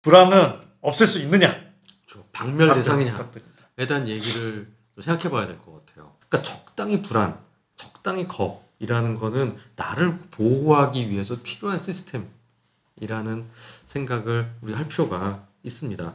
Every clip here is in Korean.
불안은 없앨 수 있느냐? 박멸 대상이냐에 대한 얘기를 좀 생각해 봐야 될 것 같아요. 그러니까 적당히 불안, 적당히 겁이라는 거는 나를 보호하기 위해서 필요한 시스템이라는 생각을 우리가 할 필요가 있습니다.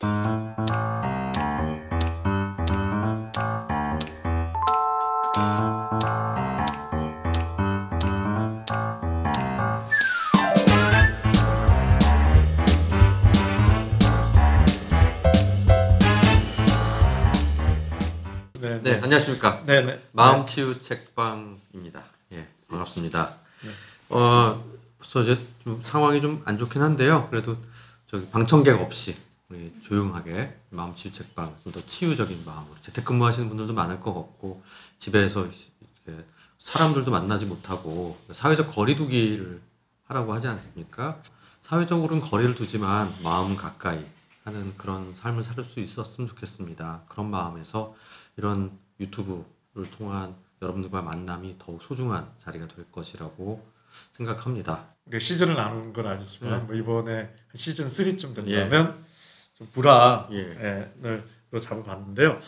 네, 안녕하십니까. 네네. 마음치유 책방입니다. 예, 반갑습니다. 네. 벌써 이제 좀 상황이 좀 안 좋긴 한데요. 그래도 저기 방청객 없이 우리 조용하게 마음치유 책방 좀 더 치유적인 마음으로 재택근무하시는 분들도 많을 것 같고 집에서 이렇게 사람들도 만나지 못하고 사회적 거리두기를 하라고 하지 않습니까? 사회적으로는 거리를 두지만 마음 가까이 하는 그런 삶을 살 수 있었으면 좋겠습니다. 그런 마음에서 이런 유튜브를 통한 여러분들과 만남이 더욱 소중한 자리가 될 것이라고 생각합니다. 시즌을 나눈 건 아니지만 뭐 이번에 시즌 3쯤 된다면 좀 불안을 잡아봤는데요.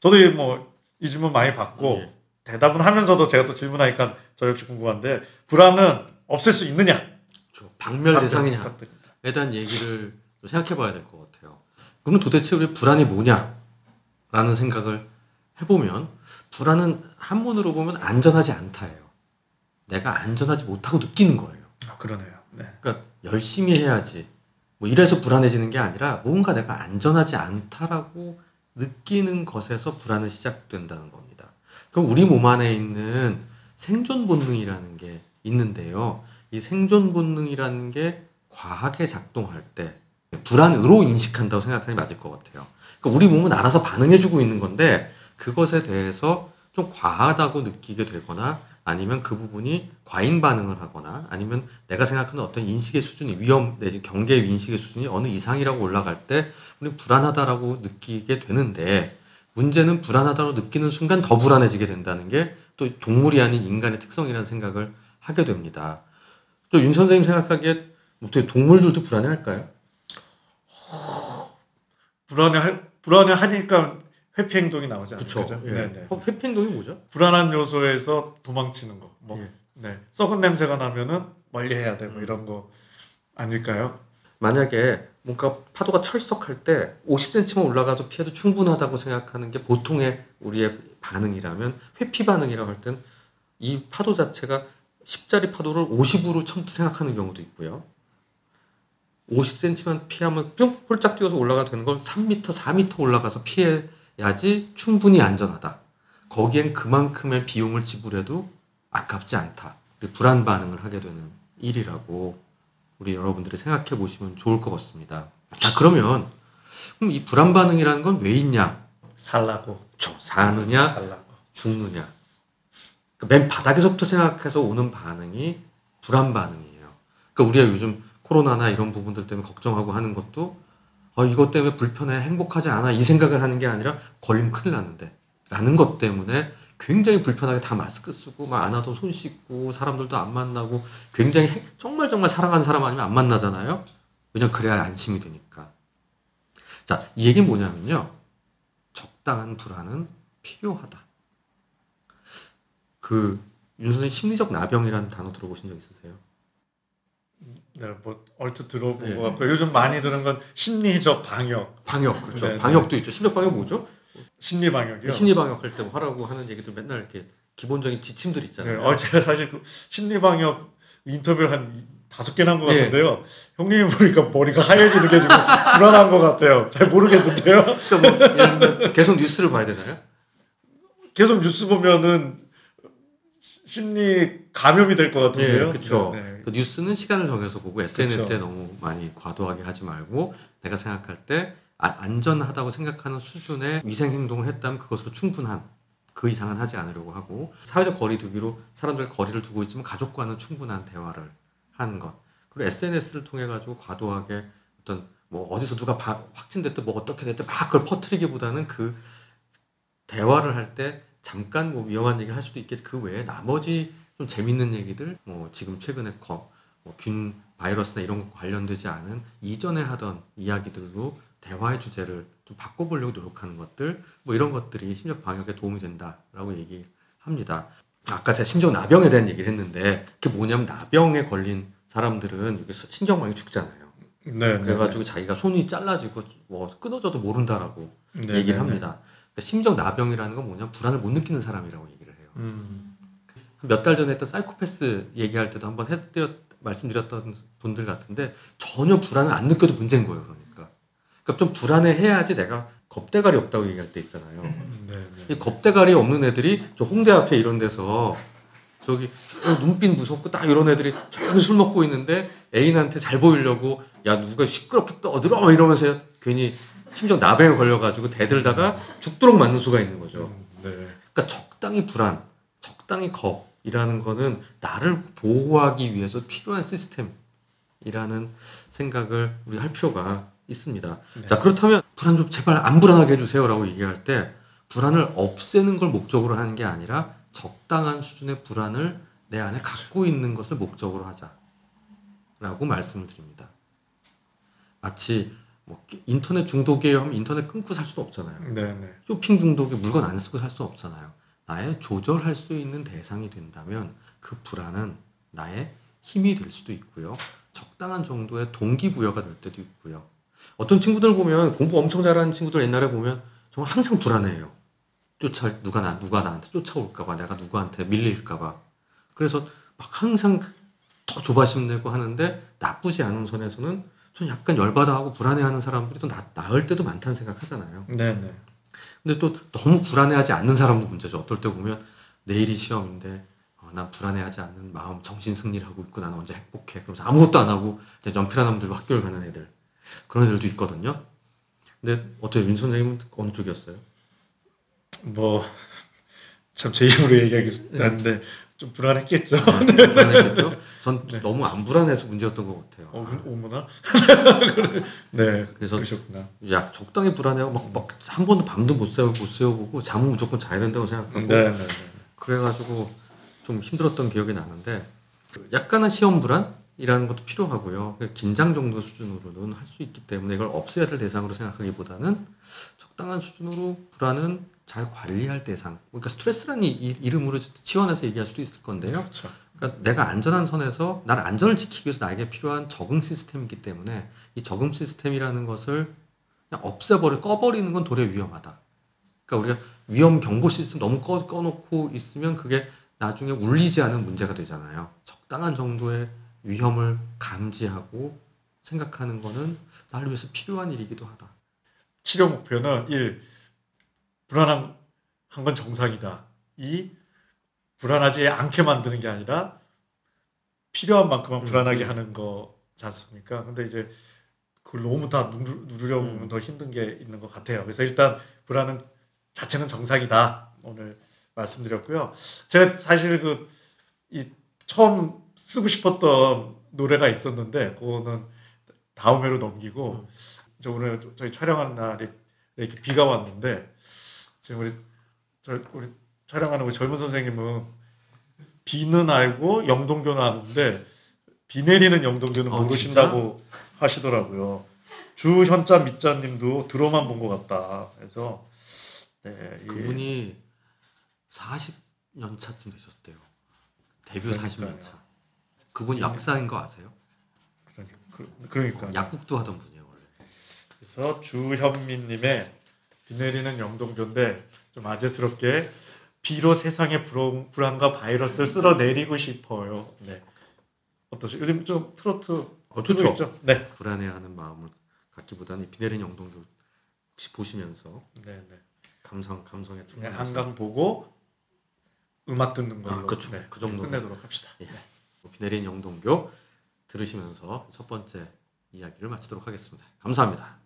저도 뭐 이 질문 많이 받고 대답은 하면서도 제가 또 질문하니까 저 역시 궁금한데 불안은 없앨 수 있느냐? 박멸 대상이냐에 대한 얘기를 좀 생각해 봐야 될 것 같아요. 그러면 도대체 우리 불안이 뭐냐라는 생각을 해보면 불안은 한문으로 보면 안전하지 않다예요. 내가 안전하지 못하고 느끼는 거예요. 그러네요. 네. 그러니까 열심히 해야지 뭐 이래서 불안해지는 게 아니라 뭔가 내가 안전하지 않다라고 느끼는 것에서 불안은 시작된다는 겁니다. 그럼 우리 몸 안에 있는 생존 본능이라는 게 있는데요. 이 생존 본능이라는 게 과하게 작동할 때 불안으로 인식한다고 생각하는 게 맞을 것 같아요. 그러니까 우리 몸은 알아서 반응해주고 있는 건데 그것에 대해서 좀 과하다고 느끼게 되거나 아니면 그 부분이 과잉 반응을 하거나 아니면 내가 생각하는 어떤 인식의 수준이 위험 내지 경계 인식의 수준이 어느 이상이라고 올라갈 때 우리는 불안하다라고 느끼게 되는데 문제는 불안하다고 느끼는 순간 더 불안해지게 된다는 게 또 동물이 아닌 인간의 특성이라는 생각을 하게 됩니다. 또 윤 선생님 생각하기에 어떻게 동물들도 불안해할까요? 불안해하니까 회피 행동이 나오지 않나요? 그렇죠. 예. 회피 행동이 뭐죠? 불안한 요소에서 도망치는 거. 썩은 냄새가 나면은 멀리해야 돼. 뭐 이런 거 아닐까요? 만약에 뭔가 파도가 철썩할 때 50cm만 올라가도 피해도 충분하다고 생각하는 게 보통의 우리의 반응이라면 회피 반응이라고 할 땐 이 파도 자체가 10짜리 파도를 50으로 처음부터 생각하는 경우도 있고요. 50cm만 피하면 뿅 홀짝 뛰어서 올라가도 되는 걸 3m, 4m 올라가서 피해야지 충분히 안전하다. 거기엔 그만큼의 비용을 지불해도 아깝지 않다. 불안 반응을 하게 되는 일이라고 우리 여러분들이 생각해 보시면 좋을 것 같습니다. 자, 그럼 이 불안 반응이라는 건 왜 있냐? 살라고. 사느냐, 살라고. 죽느냐. 그러니까 맨 바닥에서부터 생각해서 오는 반응이 불안 반응이에요. 그러니까 우리가 요즘 코로나나 이런 부분들 때문에 걱정하고 하는 것도 이것 때문에 불편해, 행복하지 않아 이 생각을 하는 게 아니라 걸리면 큰일 났는데 라는 것 때문에 굉장히 불편하게 다 마스크 쓰고 막 안 와도 손 씻고 사람들도 안 만나고 굉장히 정말 사랑하는 사람 아니면 안 만나잖아요. 왜냐면 그래야 안심이 되니까. 자, 이 얘기는 뭐냐면요. 적당한 불안은 필요하다. 윤 선생님 심리적 나병이라는 단어 들어보신 적 있으세요? 네, 뭐 얼핏 들어본 것 같고 요즘 많이 들은 건 심리적 방역. 그렇죠. 네, 방역도 있죠. 심리적 방역 뭐죠? 심리 방역이요. 심리 방역할 때 하라고 하는 얘기들 맨날 이렇게 기본적인 지침들 있잖아요. 네, 제가 사실 그 심리 방역 인터뷰를 한 5개나 한 것 같은데요. 형님이 보니까 머리가 하얘지는 게 지금 불안한 것 같아요. 잘 모르겠는데요. 그러니까 뭐 예를 들면 계속 뉴스를 봐야 되나요? 계속 뉴스 보면은 심리 감염이 될 것 같은데요. 그렇죠. 그 뉴스는 시간을 정해서 보고 SNS에 너무 많이 과도하게 하지 말고 내가 생각할 때 안전하다고 생각하는 수준의 위생 행동을 했다면 그것으로 충분한 그 이상은 하지 않으려고 하고 사회적 거리두기로 사람들 거리를 두고 있지만 가족과는 충분한 대화를 하는 것 그리고 SNS를 통해 가지고 과도하게 어떤 뭐 어디서 누가 확진됐다 뭐 어떻게 됐다 막 그걸 퍼뜨리기보다는 그 대화를 할 때 잠깐 뭐 위험한 얘기를 할 수도 있겠지 그 외에 나머지 좀 재밌는 얘기들 뭐 지금 최근에 균 바이러스나 이런 거 관련되지 않은 이전에 하던 이야기들로 대화의 주제를 좀 바꿔보려고 노력하는 것들, 뭐 이런 것들이 심적 방역에 도움이 된다라고 얘기합니다. 아까 제가 심적 나병에 대한 얘기를 했는데 그게 뭐냐면 나병에 걸린 사람들은 여기서 신경망이 죽잖아요. 네, 그래가지고 자기가 손이 잘라지고 뭐 끊어져도 모른다라고 네, 얘기를 합니다. 그러니까 심적 나병이라는 건 뭐냐면 불안을 못 느끼는 사람이라고 얘기를 해요. 몇 달 전에 했던 사이코패스 얘기할 때도 한번 말씀드렸던 분들 같은데 전혀 불안을 안 느껴도 문제인 거예요. 그러니까 좀 불안해해야지 내가 겁대가리 없다고 얘기할 때 있잖아요. 이 겁대가리 없는 애들이 저 홍대 앞에 이런 데서 저기 눈빛 무섭고 딱 이런 애들이 조용히 술 먹고 있는데 애인한테 잘 보이려고 야 누가 시끄럽게 떠들어 이러면서 괜히 심지어 나병에 걸려가지고 대들다가 죽도록 맞는 수가 있는 거죠. 그러니까 적당히 불안, 적당히 겁이라는 거는 나를 보호하기 위해서 필요한 시스템이라는 생각을 우리가 할 필요가 있습니다. 네. 자, 그렇다면 불안 좀 제발 안 불안하게 해주세요라고 얘기할 때 불안을 없애는 걸 목적으로 하는 게 아니라 적당한 수준의 불안을 내 안에 갖고 있는 것을 목적으로 하자라고 말씀을 드립니다. 마치 뭐 인터넷 중독이에요 하면 인터넷 끊고 살 수도 없잖아요. 네네. 쇼핑 중독에 물건 안 쓰고 살 수 없잖아요. 나의 조절할 수 있는 대상이 된다면 그 불안은 나의 힘이 될 수도 있고요. 적당한 정도의 동기부여가 될 때도 있고요. 어떤 친구들 보면 공부 엄청 잘하는 친구들 옛날에 보면 정말 항상 불안해요. 누가 나한테 쫓아올까봐, 내가 누구한테 밀릴까봐. 그래서 막 항상 더 조바심 내고 하는데 나쁘지 않은 선에서는 좀 약간 열받아하고 불안해하는 사람들이 또 나을 때도 많다는 생각하잖아요. 네네. 근데 또 너무 불안해하지 않는 사람도 문제죠. 어떨 때 보면 내일이 시험인데 난 불안해하지 않는 마음, 정신 승리를 하고 있고 나는 언제 행복해. 그러면서 아무것도 안 하고 이제 연필한 놈들로 학교를 가는 애들. 그런 애들도 있거든요. 근데 어때요? 윤 선생님은 어느 쪽이었어요? 뭐 참 제 입으로 얘기하는데 좀 불안했겠죠. 네, 불안했겠죠. 전 너무 안 불안해서 문제였던 것 같아요. 오구나. 네. 그래서 그러셨구나. 야 적당히 불안해하고 막 한 번도 밤도 못 세워보고 잠은 무조건 자야 된다고 생각하고. 네. 그래가지고 좀 힘들었던 기억이 나는데 약간의 시험 불안이라는 것도 필요하고요. 긴장 정도 수준으로는 할 수 있기 때문에 이걸 없애야 될 대상으로 생각하기보다는 적당한 수준으로 불안은 잘 관리할 대상. 그러니까 스트레스라는 이름으로 치환해서 얘기할 수도 있을 건데요. 그렇죠. 그러니까 내가 안전한 선에서 나를 안전을 지키기 위해서 나에게 필요한 적응 시스템이기 때문에 이 적응 시스템이라는 것을 그냥 꺼버리는 건 도리어 위험하다. 그러니까 우리가 위험 경보 시스템 너무 꺼놓고 있으면 그게 나중에 울리지 않은 문제가 되잖아요. 적당한 정도의 위험을 감지하고 생각하는 거는 나를 위해서 필요한 일이기도 하다. 치료 목표는 1. 불안한 건 정상이다. 2. 불안하지 않게 만드는 게 아니라 필요한 만큼만 불안하게 하는 거지 않습니까? 근데 이제 그걸 너무 다 누르려고 하면 더 힘든 게 있는 것 같아요. 그래서 일단 불안은 자체는 정상이다. 오늘 말씀드렸고요. 제가 사실 처음 쓰고 싶었던 노래가 있었는데 그거는 다음 회로 넘기고 저 오늘 저희 촬영하는 날에 이렇게 비가 왔는데 지금 우리 촬영하는 우리 젊은 선생님은 비는 알고 영동교는 아는데 비 내리는 영동교는 모르신다고 하시더라고요. 주현자 밑자님도 들어만 본 것 같다. 그래서 그분이 40년 차쯤 되셨대요. 데뷔 40년 차. 그분 약사인 거 아세요? 그러니까 약국도 하던 분이에요 원래. 그래서 주현미님의 비 내리는 영동교인데 좀 아재스럽게 비로 세상의 불안과 바이러스를 쓸어내리고 싶어요. 네. 어떠세요? 요즘 좀 트로트 좋죠. 있죠? 네. 불안해하는 마음을 갖기보다는 비 내리는 영동교 혹시 보시면서 감성에 한강 보고 음악 듣는 걸로 그렇죠. 그 정도 끝내도록 합시다. 예. 비 내리는 영동교 들으시면서 첫 번째 이야기를 마치도록 하겠습니다. 감사합니다.